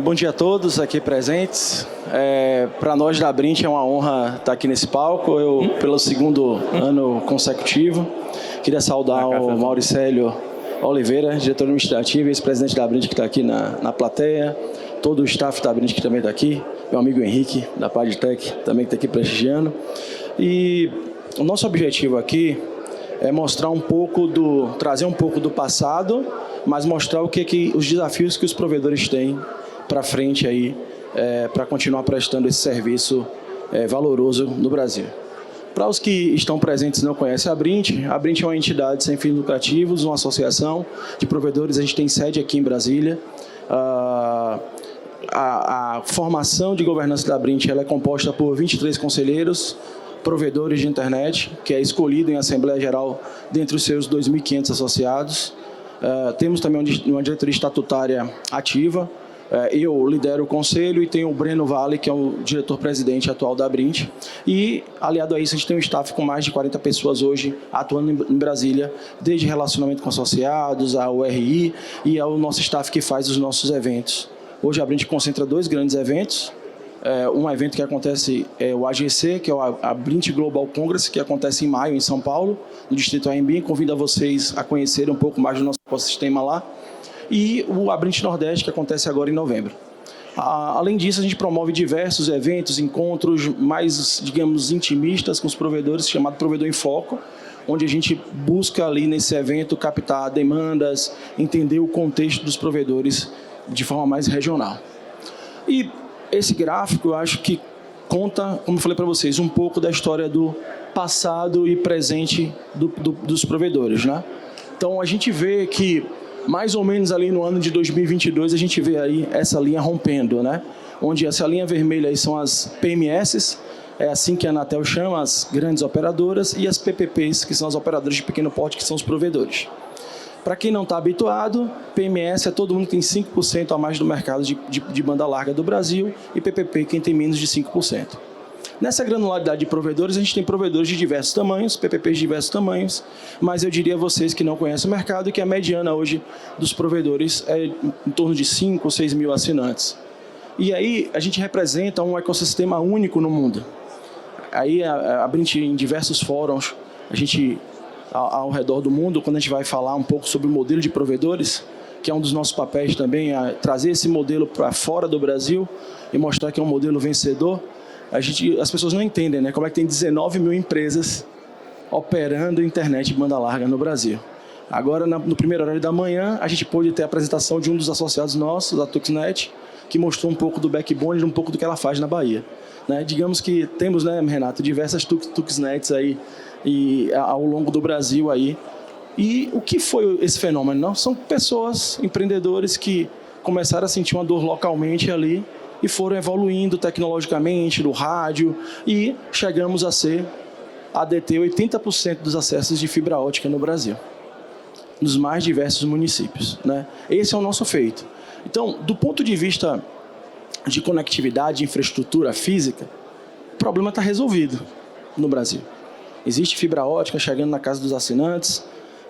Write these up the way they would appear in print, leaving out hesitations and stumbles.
Bom dia a todos aqui presentes. Para nós da Abrint é uma honra estar aqui nesse palco, eu pelo segundo ano consecutivo. Queria saudar o Mauricélio Oliveira, diretor administrativo e ex-presidente da Abrint, que está aqui na plateia, todo o staff da Abrint que também está aqui, meu amigo Henrique, da Padtech, também que está aqui prestigiando. E o nosso objetivo aqui é mostrar trazer um pouco do passado, mas mostrar os desafios que os provedores têm para frente aí, para continuar prestando esse serviço valoroso no Brasil. Para os que estão presentes e não conhecem a Abrint é uma entidade sem fins lucrativos, uma associação de provedores. A gente tem sede aqui em Brasília. A formação de governança da Abrint ela é composta por 23 conselheiros, provedores de internet, que é escolhido em Assembleia Geral dentre os seus 2.500 associados. Temos também uma diretoria estatutária ativa. Eu lidero o conselho e tenho o Breno Vale, que é o diretor-presidente atual da Abrint. E, aliado a isso, a gente tem um staff com mais de 40 pessoas hoje atuando em Brasília, desde relacionamento com associados, ao RI e ao nosso staff que faz os nossos eventos. Hoje a Abrint concentra 2 grandes eventos. Um evento que acontece é o AGC, que é o Abrint Global Congress, que acontece em maio em São Paulo, no Distrito AMB. Convido a vocês a conhecerem um pouco mais do nosso ecossistema lá. E o Abrint Nordeste, que acontece agora em novembro. Além disso, a gente promove diversos eventos, encontros mais, digamos, intimistas com os provedores, chamado Provedor em Foco, onde a gente busca ali nesse evento captar demandas, entender o contexto dos provedores de forma mais regional. E esse gráfico, eu acho que conta, como eu falei para vocês, um pouco da história do passado e presente dos provedores, né? Então, a gente vê que mais ou menos ali no ano de 2022, a gente vê aí essa linha rompendo, né? Onde essa linha vermelha aí são as PMS, é assim que a Anatel chama, as grandes operadoras, e as PPPs, que são as operadoras de pequeno porte, que são os provedores. Para quem não está habituado, PMS é todo mundo que tem 5% a mais do mercado de banda larga do Brasil, e PPP quem tem menos de 5%. Nessa granularidade de provedores, a gente tem provedores de diversos tamanhos, PPPs de diversos tamanhos, mas eu diria a vocês que não conhecem o mercado que a mediana hoje dos provedores é em torno de 5 ou 6 mil assinantes. E aí a gente representa um ecossistema único no mundo. Aí a Abrint em diversos fóruns, a gente ao redor do mundo, quando a gente vai falar um pouco sobre o modelo de provedores, que é um dos nossos papéis também, trazer esse modelo para fora do Brasil e mostrar que é um modelo vencedor. As pessoas não entendem, né? Como é que tem 19 mil empresas operando internet de banda larga no Brasil. Agora, no primeiro horário da manhã, a gente pôde ter a apresentação de um dos associados nossos, da Tuxnet, que mostrou um pouco do backbone, um pouco do que ela faz na Bahia. Né? Digamos que temos, né, Renato, diversas Tuxnets aí ao longo do Brasil aí. E o que foi esse fenômeno? Não? São pessoas, empreendedores que começaram a sentir uma dor localmente ali e foram evoluindo tecnologicamente no rádio e chegamos a deter 80% dos acessos de fibra ótica no Brasil, nos mais diversos municípios. Né? Esse é o nosso feito. Então, do ponto de vista de conectividade, de infraestrutura física, o problema está resolvido no Brasil. Existe fibra ótica chegando na casa dos assinantes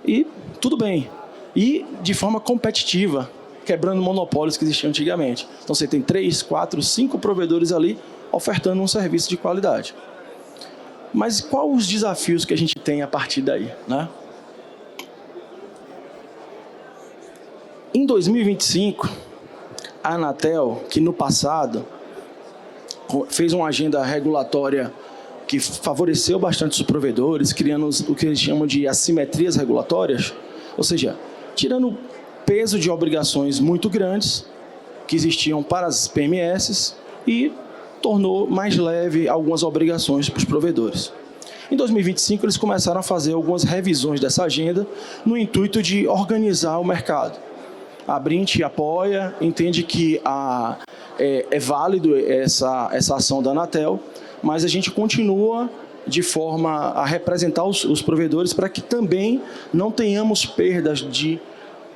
e tudo bem. E de forma competitiva, quebrando monopólios que existiam antigamente. Então, você tem 3, 4, 5 provedores ali ofertando um serviço de qualidade. Mas quais os desafios que a gente tem a partir daí? Né? Em 2025, a Anatel, que no passado fez uma agenda regulatória que favoreceu bastante os provedores, criando o que eles chamam de assimetrias regulatórias, ou seja, tirando peso de obrigações muito grandes que existiam para as PMS e tornou mais leve algumas obrigações para os provedores. Em 2025, eles começaram a fazer algumas revisões dessa agenda no intuito de organizar o mercado. A Abrint apoia, entende que é válido essa ação da Anatel, mas a gente continua de forma a representar os provedores para que também não tenhamos perdas de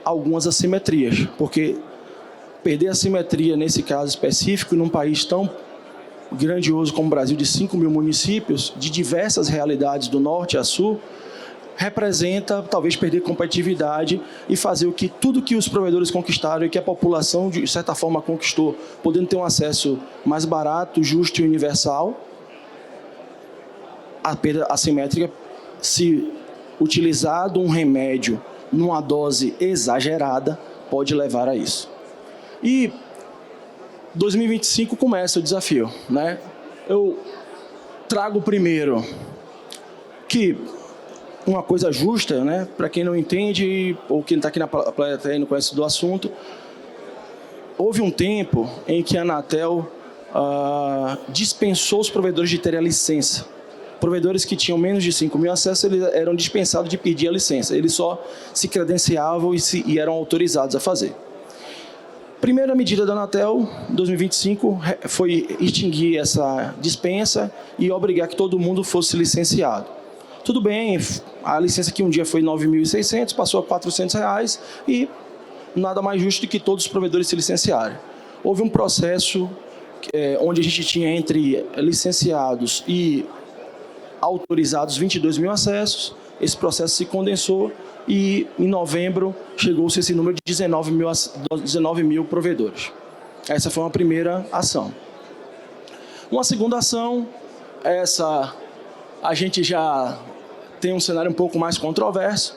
algumas assimetrias, porque perder a simetria nesse caso específico, num país tão grandioso como o Brasil, de 5 mil municípios, de diversas realidades do norte a sul, representa talvez perder competitividade e fazer o que tudo que os provedores conquistaram e que a população de certa forma conquistou, podendo ter um acesso mais barato, justo e universal, a perda assimétrica, se utilizado um remédio numa dose exagerada, pode levar a isso. E 2025 começa o desafio, né? Eu trago primeiro que uma coisa justa, né? Para quem não entende ou quem está aqui na plateia e não conhece do assunto, houve um tempo em que a Anatel dispensou os provedores de terem a licença. Provedores que tinham menos de 5 mil acessos, eles eram dispensados de pedir a licença. Eles só se credenciavam e eram autorizados a fazer. Primeira medida da Anatel, 2025, foi extinguir essa dispensa e obrigar que todo mundo fosse licenciado. Tudo bem, a licença que um dia foi R$ 9.600, passou a R$ 400 e nada mais justo do que todos os provedores se licenciarem. Houve um processo onde a gente tinha entre licenciados e autorizados 22 mil acessos, esse processo se condensou e em novembro chegou-se esse número de 19 mil provedores. Essa foi uma primeira ação. Uma segunda ação, essa a gente já tem um cenário um pouco mais controverso,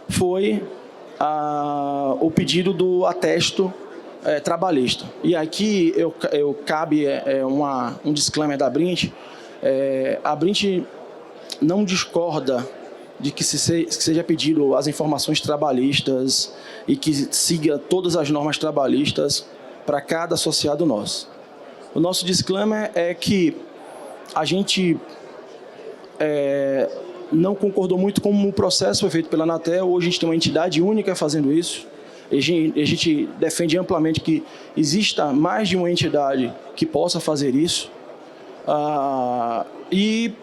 foi o pedido do atesto trabalhista. E aqui cabe um disclaimer da Brint. A Brint não discorda de que seja pedido as informações trabalhistas e que siga todas as normas trabalhistas para cada associado nosso. O nosso disclaimer é que a gente não concordou muito com o processo foi feito pela Anatel. Hoje a gente tem uma entidade única fazendo isso. A gente defende amplamente que exista mais de uma entidade que possa fazer isso. E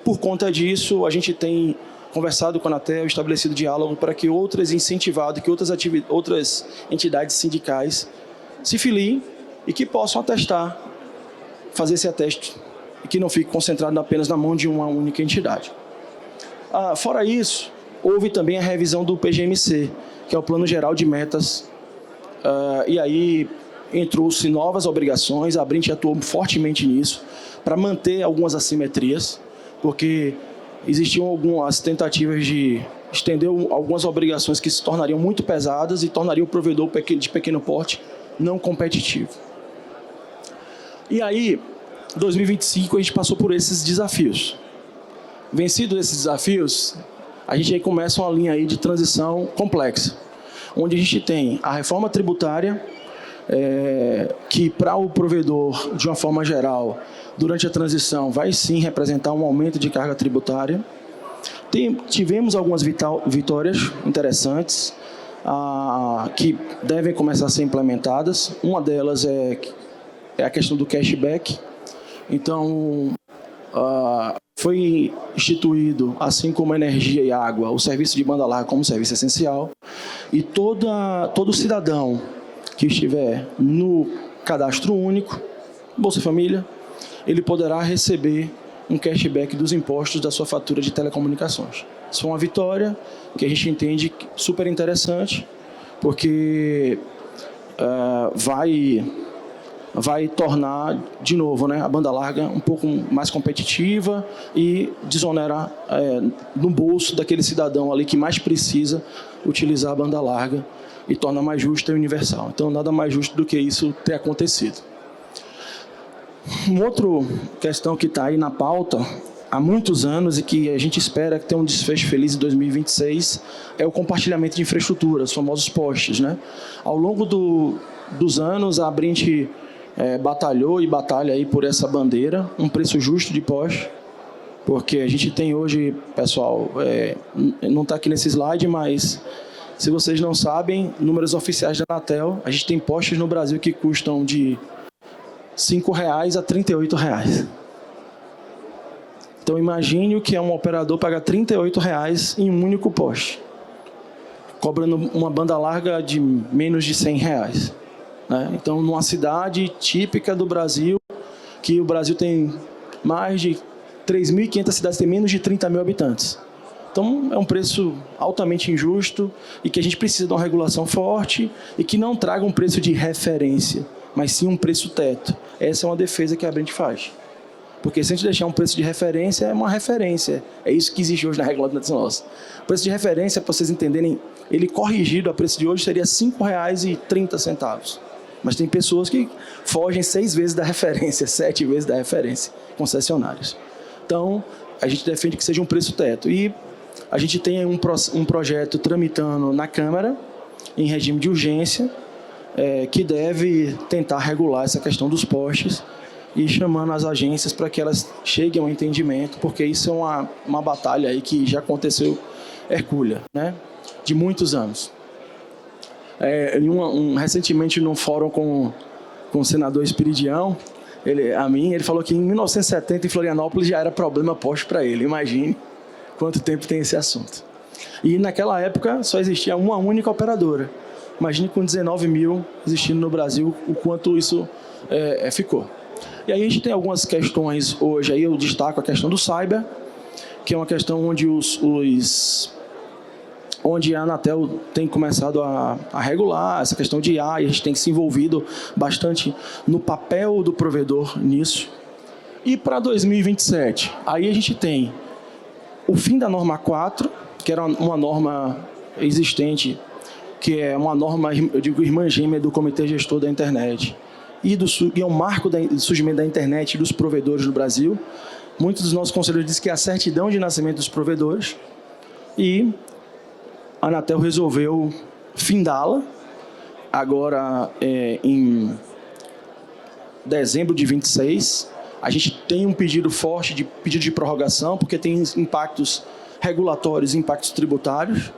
por conta disso, a gente tem conversado com a Anatel, estabelecido diálogo para que outras incentivadas, que outras entidades sindicais se filiem e que possam atestar, fazer esse ateste e que não fique concentrado apenas na mão de uma única entidade. Fora isso, houve também a revisão do PGMC, que é o Plano Geral de Metas, e aí entrou-se novas obrigações, a Brint atuou fortemente nisso, para manter algumas assimetrias, porque existiam algumas tentativas de estender algumas obrigações que se tornariam muito pesadas e tornariam o provedor de pequeno porte não competitivo. E aí, em 2025, a gente passou por esses desafios. Vencidos esses desafios, a gente aí começa uma linha aí de transição complexa, onde a gente tem a reforma tributária, que para o provedor, de uma forma geral, durante a transição, vai sim representar um aumento de carga tributária. Tivemos algumas vitórias interessantes que devem começar a ser implementadas. Uma delas é a questão do cashback. Então, foi instituído, assim como energia e água, o serviço de banda larga como serviço essencial. E todo cidadão que estiver no cadastro único, Bolsa Família, ele poderá receber um cashback dos impostos da sua fatura de telecomunicações. Isso foi uma vitória que a gente entende super interessante, porque vai tornar, de novo, né, a banda larga um pouco mais competitiva e desonerar no bolso daquele cidadão ali que mais precisa utilizar a banda larga e torna mais justa e universal. Então, nada mais justo do que isso ter acontecido. Uma outra questão que está aí na pauta há muitos anos e que a gente espera que tenha um desfecho feliz em 2026 é o compartilhamento de infraestrutura, os famosos postes, né? Ao longo dos anos, a Brint batalhou e batalha aí por essa bandeira, um preço justo de poste, porque a gente tem hoje, pessoal, não está aqui nesse slide, mas se vocês não sabem, números oficiais da Anatel, a gente tem postes no Brasil que custam de R$ 5 a R$ 38. Então, imagine o que é um operador pagar R$ 38 em um único poste, cobrando uma banda larga de menos de R$ 100. Né? Então, numa cidade típica do Brasil, que o Brasil tem mais de 3.500 cidades, tem menos de 30 mil habitantes. Então, é um preço altamente injusto e que a gente precisa de uma regulação forte e que não traga um preço de referência, mas sim um preço teto. Essa é uma defesa que a Brent faz. Porque se a gente deixar um preço de referência, é uma referência. É isso que existe hoje na regulamentação nossa. O preço de referência, para vocês entenderem, ele corrigido a preço de hoje seria R$ 5,30. Mas tem pessoas que fogem 6 vezes da referência, 7 vezes da referência, concessionários. Então, a gente defende que seja um preço teto. E a gente tem um projeto tramitando na Câmara, em regime de urgência, que deve tentar regular essa questão dos postes e chamando as agências para que elas cheguem ao entendimento, porque isso é uma batalha aí que já aconteceu hercúlea, né? De muitos anos. Recentemente, num fórum com o senador Espiridião, ele falou que em 1970 em Florianópolis já era problema poste para ele. Imagine quanto tempo tem esse assunto. E naquela época só existia uma única operadora. Imagine com 19 mil existindo no Brasil, o quanto isso ficou. E aí a gente tem algumas questões hoje, aí eu destaco a questão do cyber, que é uma questão onde a Anatel tem começado a regular essa questão de IA, e a gente tem se envolvido bastante no papel do provedor nisso. E para 2027, aí a gente tem o fim da norma 4, que era uma norma existente, que é uma norma, eu digo, irmã gêmea do Comitê Gestor da Internet, e é um marco do surgimento da internet e dos provedores no Brasil. Muitos dos nossos conselheiros dizem que é a certidão de nascimento dos provedores, e a Anatel resolveu findá-la, agora em dezembro de 26. A gente tem um pedido forte de pedido de prorrogação, porque tem impactos regulatórios e impactos tributários.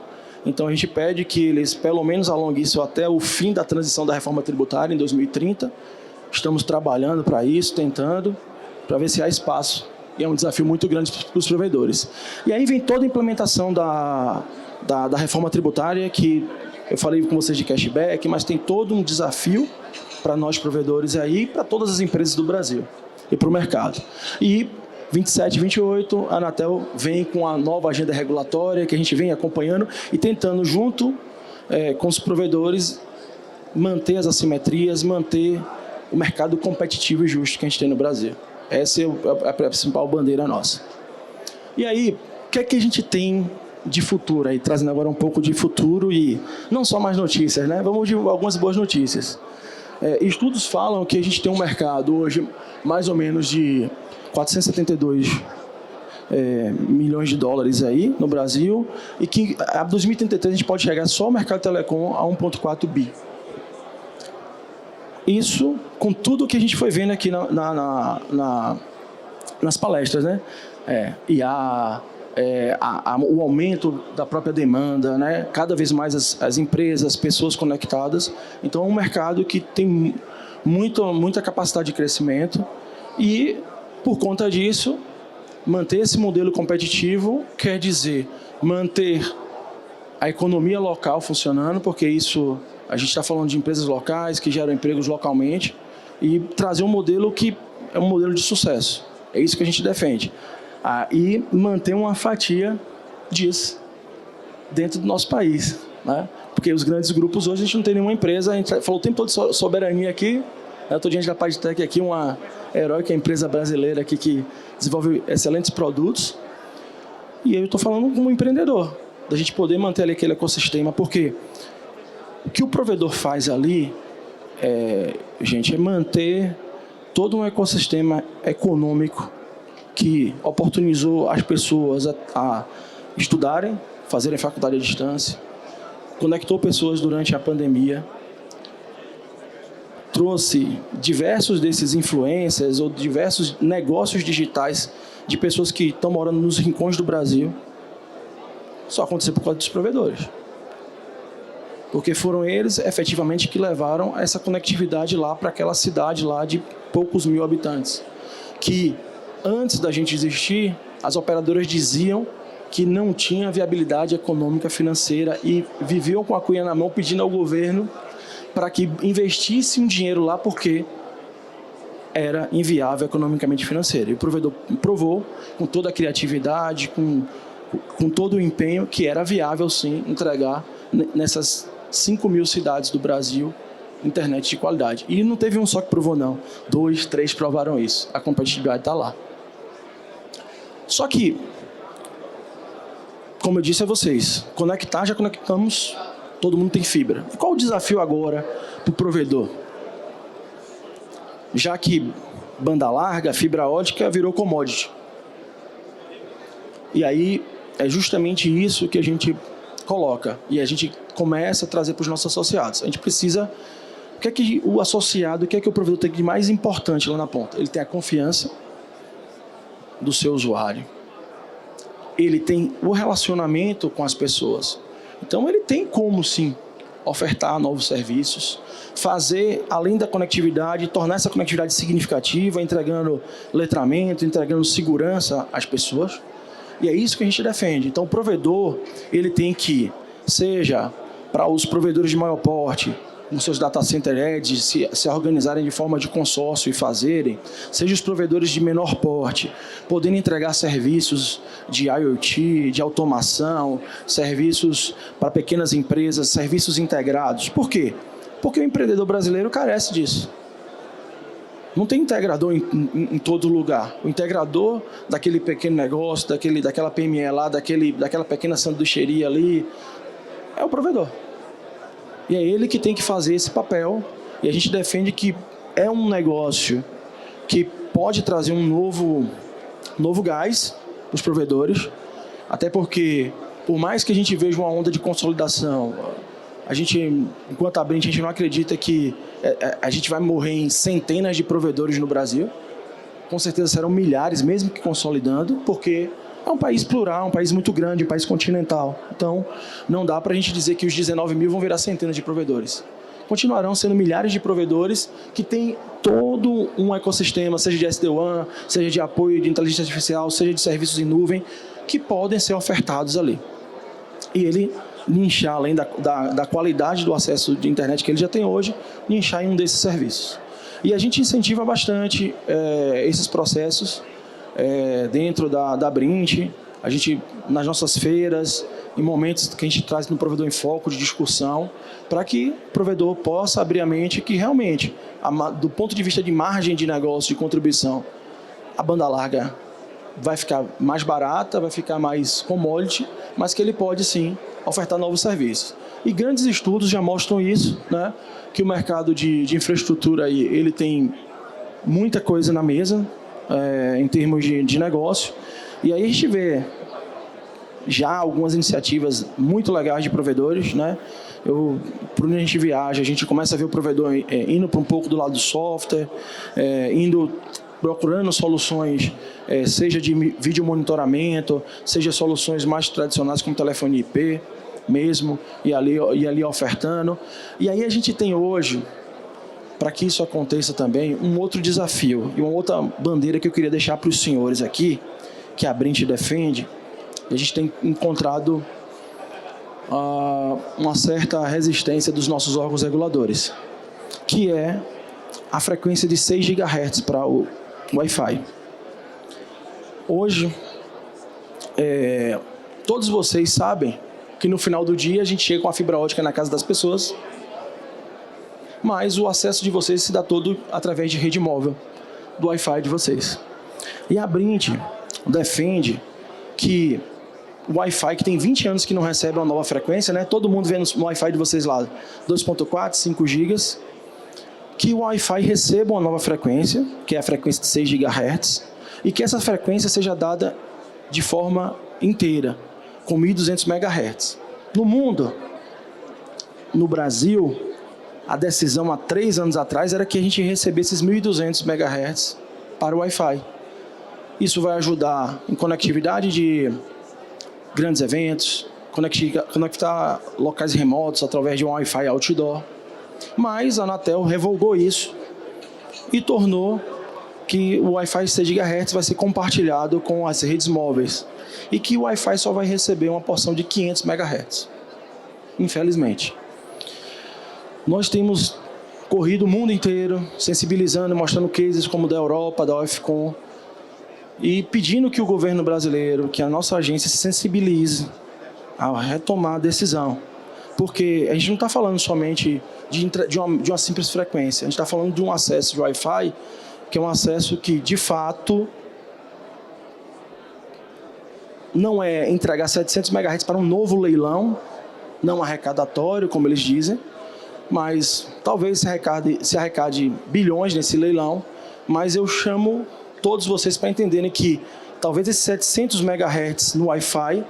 Então, a gente pede que eles, pelo menos, alonguem isso até o fim da transição da reforma tributária, em 2030. Estamos trabalhando para isso, tentando, para ver se há espaço. E é um desafio muito grande para os provedores. E aí vem toda a implementação da reforma tributária, que eu falei com vocês de cashback, mas tem todo um desafio para nós provedores aí, para todas as empresas do Brasil e para o mercado. E 27 e 28, a Anatel vem com a nova agenda regulatória, que a gente vem acompanhando e tentando, junto com os provedores, manter as assimetrias, manter o mercado competitivo e justo que a gente tem no Brasil. Essa é a principal bandeira nossa. E aí, o que é que a gente tem de futuro? Aí, trazendo agora um pouco de futuro e não só mais notícias, né? Vamos de algumas boas notícias. Estudos falam que a gente tem um mercado hoje mais ou menos de 472 milhões de dólares aí no Brasil, e que a 2033 a gente pode chegar só o mercado telecom a 1,4 bi. Isso com tudo que a gente foi vendo aqui nas palestras, né? IA, o aumento da própria demanda, né? Cada vez mais as empresas, as pessoas conectadas. Então, é um mercado que tem muita capacidade de crescimento e, por conta disso, manter esse modelo competitivo quer dizer manter a economia local funcionando, porque isso, a gente está falando de empresas locais que geram empregos localmente, e trazer um modelo que é um modelo de sucesso. É isso que a gente defende. E manter uma fatia disso dentro do nosso país, né? Porque os grandes grupos hoje a gente não tem nenhuma empresa, a gente falou o tempo todo de soberania aqui, eu estou diante da Pagtech aqui, uma heróica empresa brasileira aqui que desenvolve excelentes produtos, e eu estou falando como empreendedor, da gente poder manter ali aquele ecossistema, porque o que o provedor faz ali, gente, é manter todo um ecossistema econômico que oportunizou as pessoas a estudarem, fazerem faculdade à distância, conectou pessoas durante a pandemia, trouxe diversos desses influencers ou diversos negócios digitais de pessoas que estão morando nos rincões do Brasil. Só aconteceu por causa dos provedores. Porque foram eles, efetivamente, que levaram essa conectividade lá para aquela cidade lá de poucos mil habitantes. Que, antes da gente existir, as operadoras diziam que não tinha viabilidade econômica financeira e viviam com a cunha na mão pedindo ao governo para que investisse um dinheiro lá, porque era inviável economicamente financeiro. E o provedor provou, com toda a criatividade, com com todo o empenho que era viável, sim, entregar nessas 5.000 cidades do Brasil internet de qualidade. E não teve um só que provou, não. 2, 3 provaram isso. A competitividade está lá. Só que, como eu disse a vocês, conectar, já conectamos, todo mundo tem fibra. E qual o desafio agora para o provedor? Já que banda larga, fibra ótica virou commodity. E aí é justamente isso que a gente coloca e a gente começa a trazer para os nossos associados. A gente precisa... O que é que o associado, o que é que o provedor tem de mais importante lá na ponta? Ele tem a confiança do seu usuário. Ele tem o relacionamento com as pessoas. Então, ele tem como, sim, ofertar novos serviços, fazer, além da conectividade, tornar essa conectividade significativa, entregando letramento, entregando segurança às pessoas. E é isso que a gente defende. Então, o provedor, ele tem que, seja para os provedores de maior porte, com seus data center edge, se organizarem de forma de consórcio e fazerem, seja os provedores de menor porte, podendo entregar serviços de IoT, de automação, serviços para pequenas empresas, serviços integrados. Por quê? Porque o empreendedor brasileiro carece disso. Não tem integrador em todo lugar. O integrador daquele pequeno negócio, daquela PME lá, daquela pequena sanduicheria ali, é o provedor. E é ele que tem que fazer esse papel. E a gente defende que é um negócio que pode trazer um novo gás para os provedores. Até porque, por mais que a gente veja uma onda de consolidação, a gente, enquanto Abrint, a gente não acredita que a gente vai morrer em centenas de provedores no Brasil. Com certeza serão milhares, mesmo que consolidando, porque é um país plural, um país muito grande, um país continental. Então, não dá para a gente dizer que os 19.000 vão virar centenas de provedores. Continuarão sendo milhares de provedores que têm todo um ecossistema, seja de SD-WAN, seja de apoio de inteligência artificial, seja de serviços em nuvem, que podem ser ofertados ali. E ele nichar, além da qualidade do acesso de internet que ele já tem hoje, nichar em um desses serviços. E a gente incentiva bastante esses processos dentro da Abrint, a gente, nas nossas feiras, em momentos que a gente traz no provedor em foco de discussão, para que o provedor possa abrir a mente que realmente, do ponto de vista de margem de negócio, de contribuição, a banda larga vai ficar mais barata, vai ficar mais commodity, mas que ele pode sim ofertar novos serviços. E grandes estudos já mostram isso, né? Que o mercado de infraestrutura aí, ele tem muita coisa na mesa, em termos de negócio, e aí a gente vê já algumas iniciativas muito legais de provedores, né? Por onde a gente viaja, a gente começa a ver o provedor indo para um pouco do lado do software, procurando soluções, seja de vídeo monitoramento, seja soluções mais tradicionais como telefone IP mesmo, e ali ofertando. E aí a gente tem hoje, para que isso aconteça também, um outro desafio e uma outra bandeira que eu queria deixar para os senhores aqui, que a Abrint defende. A gente tem encontrado uma certa resistência dos nossos órgãos reguladores, que é a frequência de 6 GHz para o Wi-Fi. Hoje, todos vocês sabem que no final do dia a gente chega com a fibra ótica na casa das pessoas, mas o acesso de vocês se dá todo através de rede móvel, do Wi-Fi de vocês. E a Abrint defende que o Wi-Fi, que tem 20 anos que não recebe uma nova frequência, né? Todo mundo vê no Wi-Fi de vocês lá 2.4, 5 GB, que o Wi-Fi receba uma nova frequência, que é a frequência de 6 GHz, e que essa frequência seja dada de forma inteira, com 1.200 MHz. No mundo, no Brasil, a decisão há 3 anos atrás era que a gente recebesse esses 1.200 MHz para o Wi-Fi. Isso vai ajudar em conectividade de grandes eventos, conectar locais remotos através de um Wi-Fi outdoor. Mas a Anatel revogou isso e tornou que o Wi-Fi 6 GHz vai ser compartilhado com as redes móveis e que o Wi-Fi só vai receber uma porção de 500 MHz. Infelizmente. Nós temos corrido o mundo inteiro, sensibilizando e mostrando cases como da Europa, da OFCOM, e pedindo que o governo brasileiro, que a nossa agência se sensibilize a retomar a decisão. Porque a gente não está falando somente de uma simples frequência, a gente está falando de um acesso de Wi-Fi, que é um acesso que, de fato, não é entregar 700 MHz para um novo leilão, não arrecadatório, como eles dizem, mas talvez se arrecade bilhões nesse leilão, mas eu chamo todos vocês para entenderem que talvez esses 700 MHz no Wi-Fi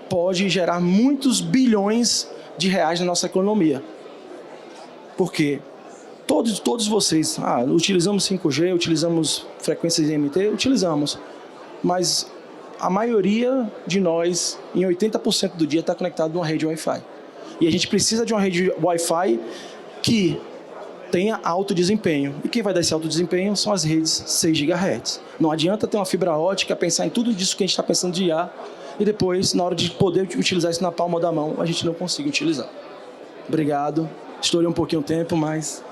pode gerar muitos bilhões de reais na nossa economia. Porque todos vocês, utilizamos 5G, utilizamos frequências IMT, utilizamos, mas a maioria de nós, em 80% do dia, está conectado numa rede Wi-Fi. E a gente precisa de uma rede Wi-Fi que tenha alto desempenho. E quem vai dar esse alto desempenho são as redes 6 GHz. Não adianta ter uma fibra ótica, pensar em tudo disso que a gente está pensando de IA, e depois, na hora de poder utilizar isso na palma da mão, a gente não consegue utilizar. Obrigado. Estourei um pouquinho o tempo, mas...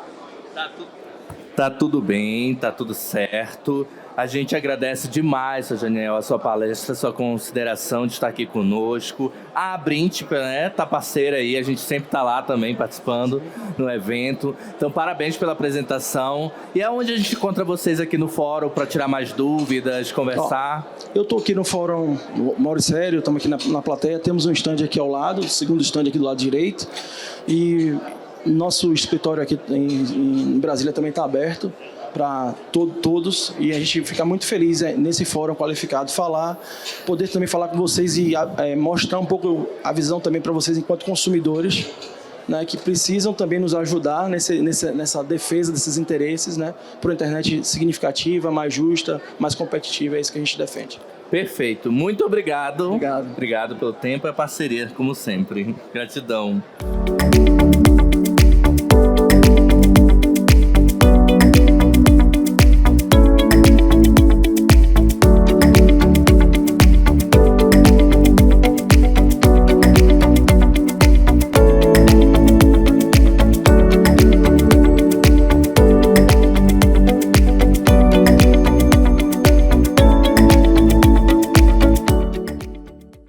Tá tudo bem, tá tudo certo. A gente agradece demais, seu Janiel, a sua palestra, a sua consideração de estar aqui conosco. A Abrint, né, tá parceira aí, a gente sempre tá lá também participando no evento. Então, parabéns pela apresentação. E é onde a gente encontra vocês aqui no fórum para tirar mais dúvidas, conversar? Eu tô aqui no fórum Mauricério, estamos aqui na plateia, temos um stand aqui ao lado, o segundo stand aqui do lado direito. E nosso escritório aqui em Brasília também está aberto para todos, e a gente fica muito feliz nesse fórum qualificado poder também falar com vocês e mostrar um pouco a visão também para vocês enquanto consumidores, né, que precisam também nos ajudar nessa defesa desses interesses, né, por uma internet significativa, mais justa, mais competitiva. É isso que a gente defende. Perfeito. Muito obrigado. Obrigado. Obrigado pelo tempo e a parceria, como sempre. Gratidão.